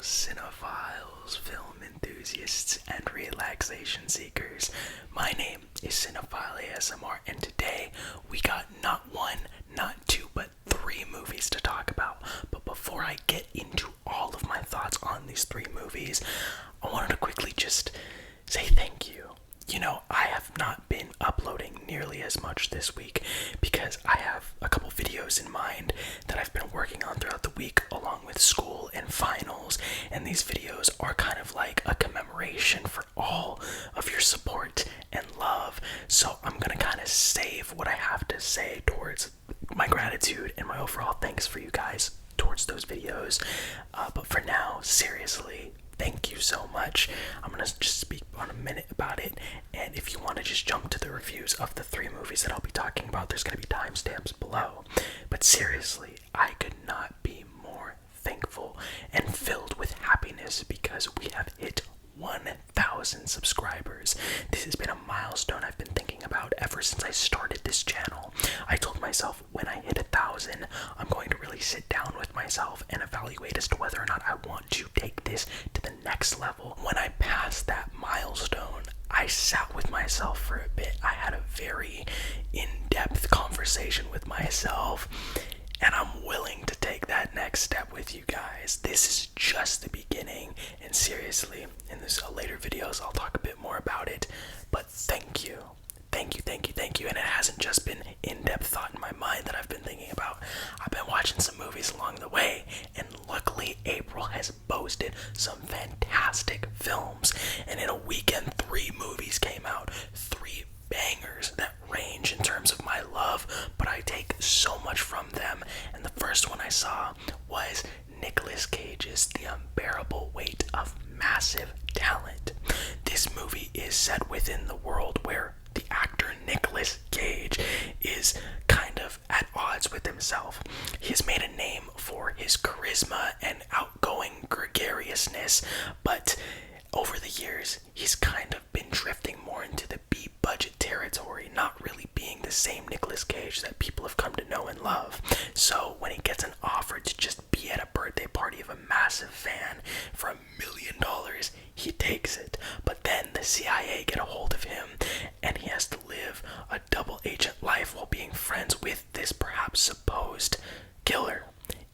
Cinephiles, film enthusiasts, and relaxation seekers. My name is Cinephile ASMR, and today we got not one, not two, but three movies to talk about. But before I get into all of my thoughts on these three movies, I wanted to quickly just say thank you. You know, I have not been uploading nearly as much this week because I have a couple videos in mind that I've been working on throughout the week along with school and finals, and these videos are kind of like a commemoration for all of your support and love. So I'm gonna kind of save what I have to say towards my gratitude and my overall thanks for you guys towards those videos. But for now, seriously, thank you so much. I'm gonna just speak on a minute about it, and if you want to just jump to the reviews of the three movies that I'll be talking about, there's gonna be timestamps below. But seriously, I could not be more thankful and filled with happiness because we have hit 1,000 subscribers. This has been a milestone I've been thinking about ever since I started this channel. I told myself when I hit 1,000, I'm going to really sit down with myself and evaluate as to whether or not I want to take this to the next level. When I passed that milestone, I sat with myself for a bit. I had a very in-depth conversation with myself, and I'm willing to take that next step with you guys. This is just the beginning, and seriously, in this later videos, I'll talk a bit more about it, but thank you. Thank you, and it hasn't just been in-depth thought in my mind that I've been thinking about. I've been watching some movies along the way, and luckily April has boasted some fantastic films, and in a weekend, 3 movies came out, 3 bangers that range in terms of my love, but I take so much from them. And the first one I saw was Nicolas Cage's The Unbearable Weight of Massive Talent. This movie is set within the world where the actor Nicolas Cage is kind of at odds with himself. He has made a name for his charisma and outgoing gregariousness, but over the years, he's kind of been drifting more into the B-budget territory, not really being the same Nicolas Cage that people have come to know and love. So when he gets an offer to just be at a birthday party of a massive fan for $1 million, he takes it. But then the CIA get a hold of him, and he has to live a double agent life while being friends with this perhaps supposed killer.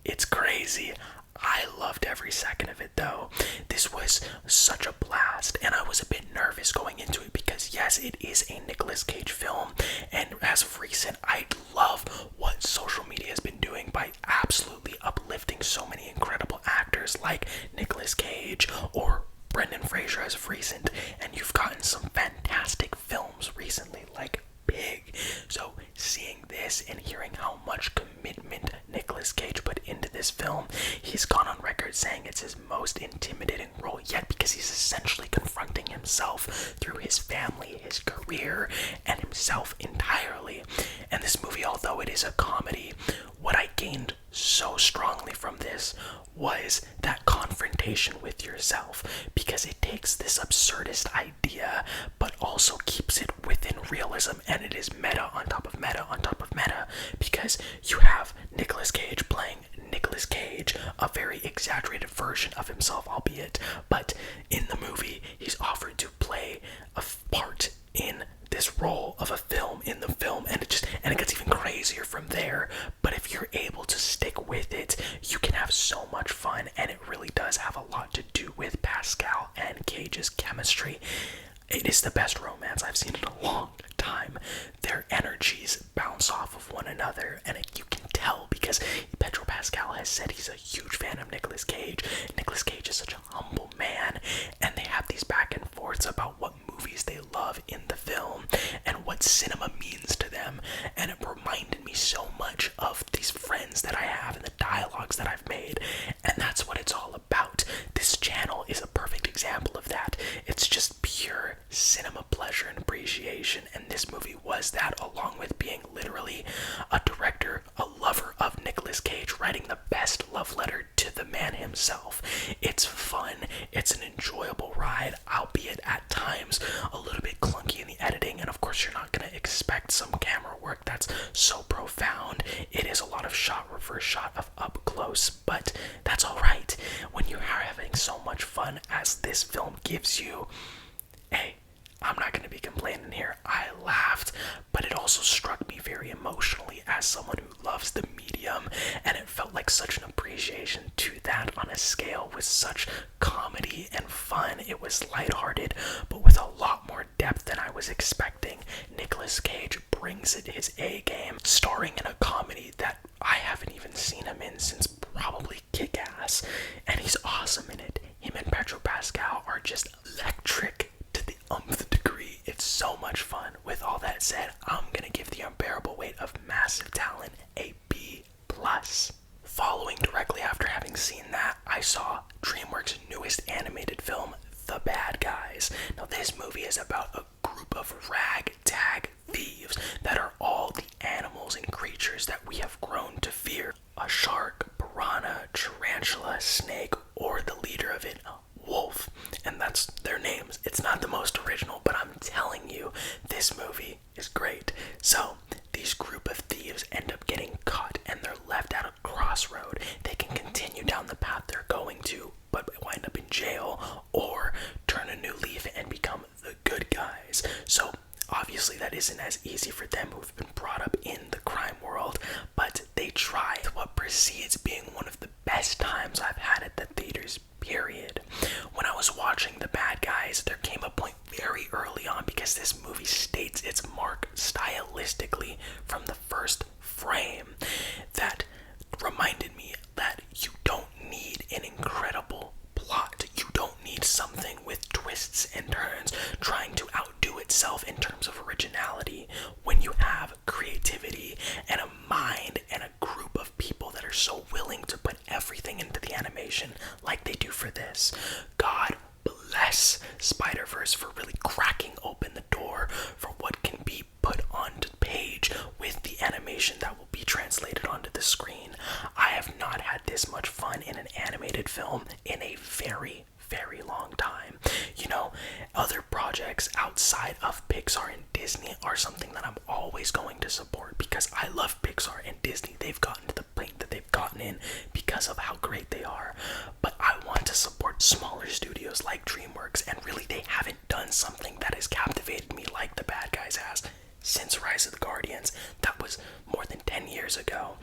It's crazy. I loved every second of it though. This was such a blast, and I was a bit nervous going into it because yes, it is a Nicolas Cage film, and as of recent, I love what social media has been doing by absolutely uplifting so many incredible actors like Nicolas Cage or Brendan Fraser as of recent, and you've gotten some fantastic films recently like Pig. So seeing this and hearing how much commitment Nicolas Cage put into this film, he's gone on record saying it's his most intimidating role yet because he's essentially confronting himself through his family, his career, and himself entirely. And this movie, although it is a comedy, what I gained so strongly from this was that confrontation with yourself, because it takes this absurdist idea but also keeps it within realism, and it is meta on top of meta on top of meta, because you have Nicolas Cage playing Nicolas Cage, a very exaggerated version of himself, albeit, but in the movie he's offered to play a part in this role of a film in the film, and it gets even crazier from there. But if you're able to stick with it, you can have so much fun, and it really does have a lot to do with Pascal and Cage's chemistry. It is the best romance I've seen in a long time. Their energies bounce off of one another, and you can tell because Pedro Pascal has said he's a huge fan of Nicolas Cage. Nicolas Cage is such a humble man, and they have these back and forths about what movies they love in the film and what cinema means to them, and it reminded me so much of these friends that I have and the dialogues that I've made, and that's what it's all about. This channel is a perfect example of that. It's just pure cinema pleasure and appreciation, and this movie was that, along with being literally a director, a lover of Nicolas Cage, writing the best love letter to the man himself. It's fun, it's an enjoyable ride, albeit at times a little bit clunky in the editing, and of course you're not going to expect some camera work that's so profound. It is a lot of shot reverse shot of up close, but that's alright. When you are having gives you, hey, I'm not going to be complaining here. I laughed, but it also struck me very emotionally as someone who loves the medium, and it felt like such an appreciation to that on a scale with such comedy and fun. It was lighthearted, but with a lot more depth than I was expecting. Nicolas Cage brings it his A game, starring in a comedy that I haven't even seen him in since probably Kick-Ass, and he's awesome in it. Him and Pedro Pascal are just electric to the umpth degree. It's so much fun. With all that said, I'm gonna give The Unbearable Weight of Massive Talent a B+. Following directly after having seen that, I saw DreamWorks' newest animated film, The Bad Guys. Now, this movie is about a group of ragtag thieves that are all the animals and creatures that we have grown to fear. A shark, piranha, tarantula, snake, or the leader of it, wolf. And that's their names. It's not the most original, but I'm telling you, this movie is great. So, these group of thieves end up getting caught and they're left at a crossroad. They can continue down the path they're going to, but wind up in jail, or turn a new leaf and become the good guys. So, obviously that isn't as easy for them who've been brought up in the crime world, but they try. What precedes being one of the best times I've had at the theaters, period. When I was watching The Bad Guys, there came a point very early on, because this movie states its mark stylistically from the first frame, that reminded me that you don't need an incredible plot. You don't need something with twists and turns trying to outdo itself in terms of originality, when you have creativity and a mind and a group of people that are so willing to put everything into the animation like they do for this. God bless Spider-Verse for really cracking open the door for what can be put onto page with the animation that will be translated onto the screen. I have not had this much fun in an animated film in a very, very long time. You know, other projects outside of Pixar and Disney are something that I'm always going to support, because I love Pixar and Disney. They've gotten to the point that they've gotten in because of how great they are. But I want to support smaller studios like DreamWorks, and really they haven't done something that has captivated me like The Bad Guys has since Rise of the Guardians. That was more than 10 years ago.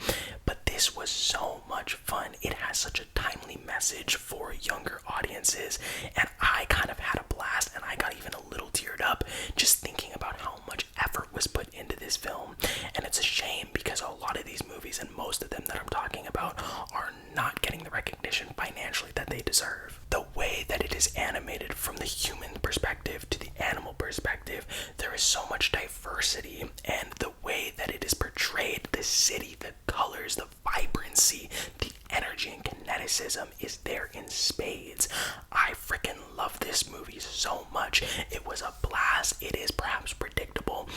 But this was so much fun. It has such a timely message for younger audiences, and I kind of had a blast, and I got even a little teared up just thinking about how much effort was put into this film. And it's a shame, because a lot of these movies, and most of them that I'm talking about, are not getting the recognition financially that they deserve. The way that it is animated from the human perspective to the animal perspective, there is so much diversity, and the way that it is portrayed, the city, the colors, the vibrancy, the energy and kineticism is there in spades. I freaking love this movie so much. It was a blast. It is perhaps predictable,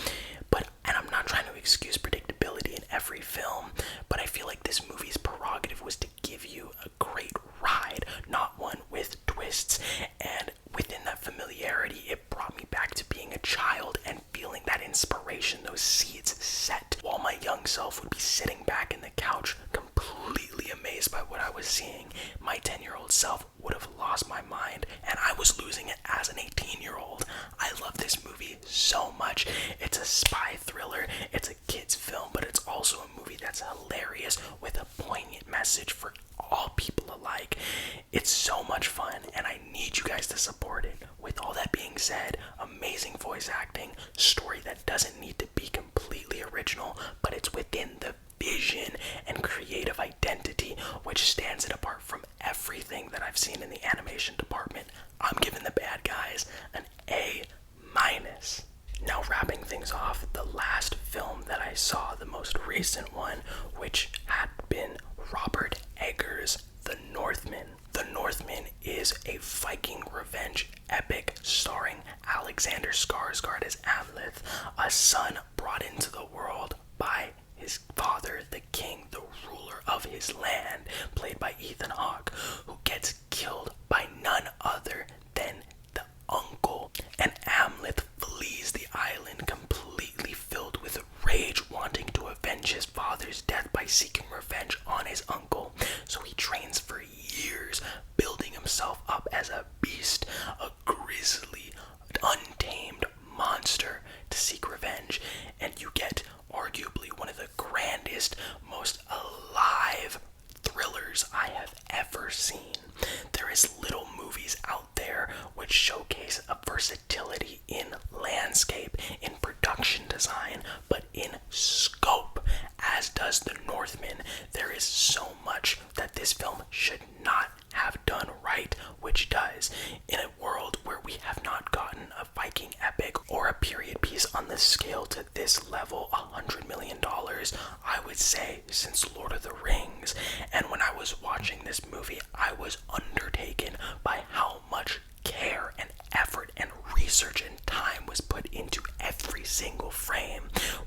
and I'm not trying to excuse predictability in every film, but I feel like this movie's prerogative was to give you a great ride, not one with twists. And within that familiarity, it brought me back to being a child and feeling that inspiration, those seeds set, while my young self would be sitting back in the couch completely amazed by what I was seeing. My 10-year-old self would have lost my mind, and I was losing it as an 18-year-old. I love this movie so much. It's a spy thriller, it's a kid's film, but it's also a movie that's hilarious with a poignant message for all people alike. It's so much fun, and I need you guys to support it. With all that being said, amazing voice acting, story that doesn't need to be completely original, but it's within the vision and creative identity which stands it apart from everything that I've seen in the animation department. I'm giving The Bad Guys an A-. Now, wrapping things off, the last film that I saw, the most recent one, which had been Robert Eggers' The Northman. The Northman is a Viking revenge epic starring Alexander Skarsgård as Amleth, a son brought into the world by his father, the king, the ruler of his land, played by Ethan Hawke, who gets killed by none other than the uncle. And Amleth flees the island completely filled with rage, wanting to avenge his father's death by seeking revenge on his uncle. So he trains for years, building himself up as a beast, a that this film should not have done right, which does. In a world where we have not gotten a Viking epic or a period piece on this scale to this level, $100 million, I would say, since Lord of the Rings. And when I was watching this movie, I was undertaken by how much care and effort and research and time was put into every single frame.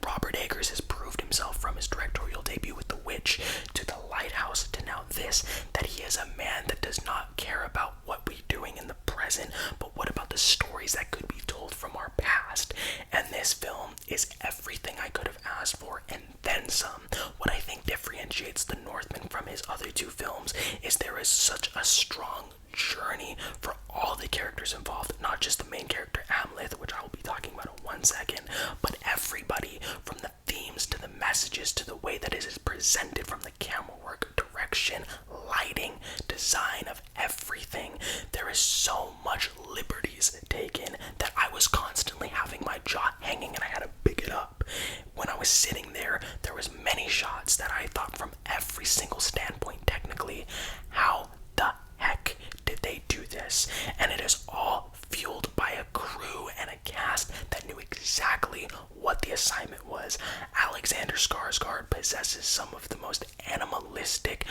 Robert Eggers has proved himself from his directorial debut with The Witch to The Lighthouse to now this, that he is a man that does not care about what we're doing in the present, but what about the stories that could be told from our past. And this film is everything I could have asked for and then some. What I think differentiates The Northman from his other two films is there is such a strong journey for all the characters involved, not just the main character Amleth, which I will be talking about in 1 second, but everybody, from the themes to the messages to the way that it is presented, from the camera work, direction, lighting, design of everything. There is so much liberties taken that I was constantly having my jaw hanging and I had to pick it up. When I was sitting there, there was many shots that I thought from every single standpoint technically, how the heck did they do this? And it is all fueled by a crew and a cast that knew exactly what the assignment was. Alexander Skarsgård possesses some of the most animalistic,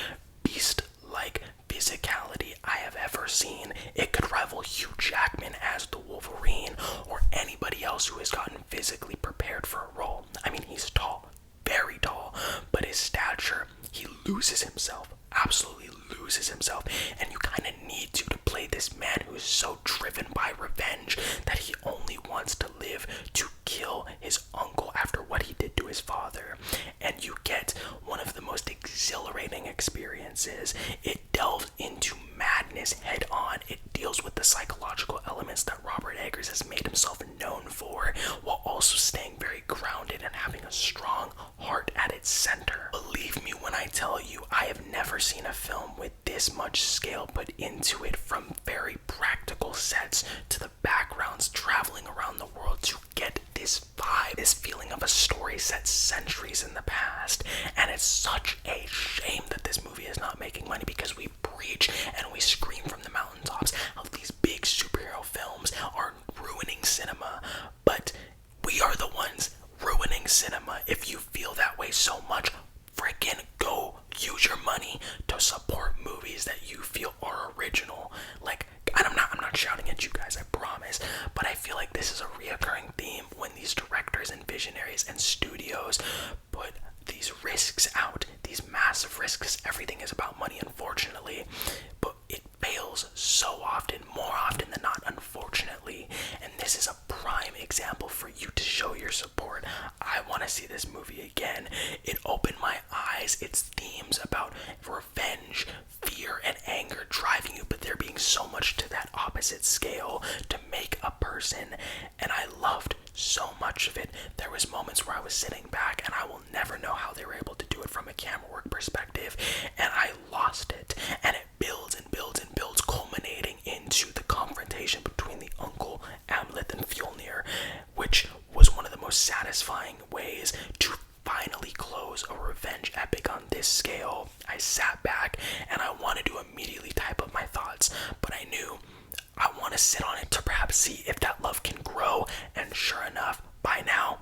beast-like physicality I have ever seen. It could rival Hugh Jackman as the Wolverine or anybody else who has gotten physically prepared for a role. I mean, he's tall, very tall, but his stature, he loses himself, absolutely loses himself, and you kind of need to play this man who is so driven by revenge that he only wants to live to kill his uncle after what he did to his father. And you get one of the most exhilarating experiences. It delves into madness head on. It deals with the psychological elements that Robert Eggers has made himself known for, while also staying very grounded and having a strong heart at its center. Believe me when I tell you, I have never seen a film with this much scale put into it, from very practical sets to the backgrounds traveling around the world to get this vibe, this feeling of a story set centuries in the past. And it's such a shame that this movie is not making money, because we preach and we scream from the mountaintops how these big superhero films are ruining cinema, but we are the ones ruining cinema. If you feel that way so much, freaking go use your money to support movies that you feel are original. Like, and I'm not shouting at you guys, I promise, but I feel like this is a reoccurring theme when these directors and visionaries and studios put these risks out, these massive risks. Everything is about money, unfortunately, but it fails so often, more often than not, unfortunately. And this is a prime example for you to show your support. I want to see this movie again. It opened my eyes. Its themes about revenge, fear, and anger driving you, but there being so much to that opposite scale to make a person, and I loved so much of it. There was moments where I was sitting back, and I will never know how they were able to do it from a camera work perspective, and I lost it. And it builds and builds and builds, culminating into the confrontation between the uncle Amleth and Fjolnir, which was one of the most satisfying ways to finally close a revenge epic on this scale. I sat back and I wanted to immediately type up my thoughts, but I knew I want to sit on it to perhaps see if that love can grow. And sure enough, by now,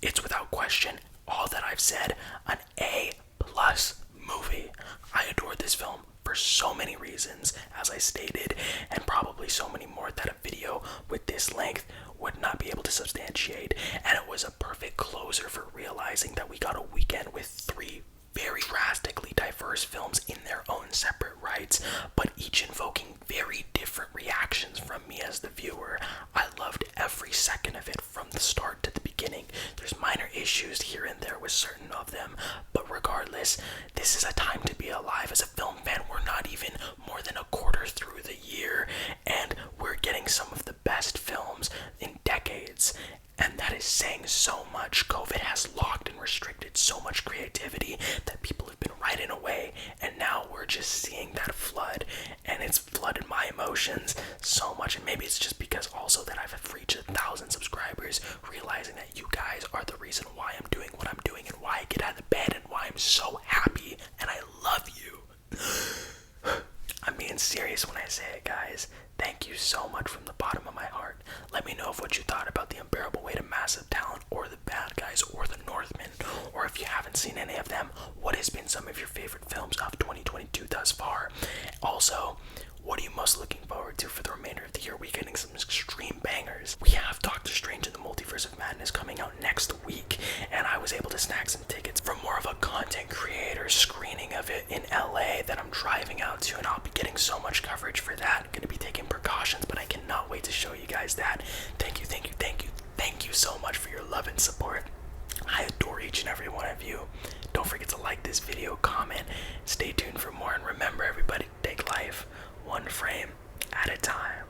it's without question all that I've said, an A+ movie. I adored this film for so many reasons, as I stated, and probably so many more that a video with this length would not be able to substantiate. And it was a perfect closer for realizing that we got a weekend with 3 very drastically diverse films in their own separate rights, but each invoking very different reactions from me as the viewer. I loved every second of it from the start to the beginning. There's minor issues here and there with certain of them, but regardless, this is a time to be alive as a film fan. We're not even more than a quarter through the year, and we're getting some of the best films in decades. And that is saying so much. COVID has locked and restricted so much creativity that people have been writing away, and now we're just seeing that flood, and it's flooded my emotions so much. And maybe it's just because also that I've reached 1,000 subscribers, realizing that you guys are the reason why I'm doing what I'm doing and why I get out of bed and why I'm so happy, and I love you. serious when I say it, guys. Thank you so much from the bottom of my heart. Let me know of what you thought about The Unbearable Weight of Massive Talent, or The Bad Guys, or The Northman, or if you haven't seen any of them, what has been some of your favorite films of 2022 thus far? Also, what are you most looking forward to for the remainder of the year? We're getting some extreme bangers. We have Doctor Strange in the Multiverse of Madness coming out next week, and I was able to snag some tickets from more of a content creator screening of it in LA that I'm driving out to, and I'll be getting so much coverage for that. I'm gonna be taking precautions, but I cannot wait to show you guys that. Thank you so much for your love and support. I adore each and every one of you. Don't forget to like this video, comment, stay tuned for more, and remember, everybody, take life one frame at a time.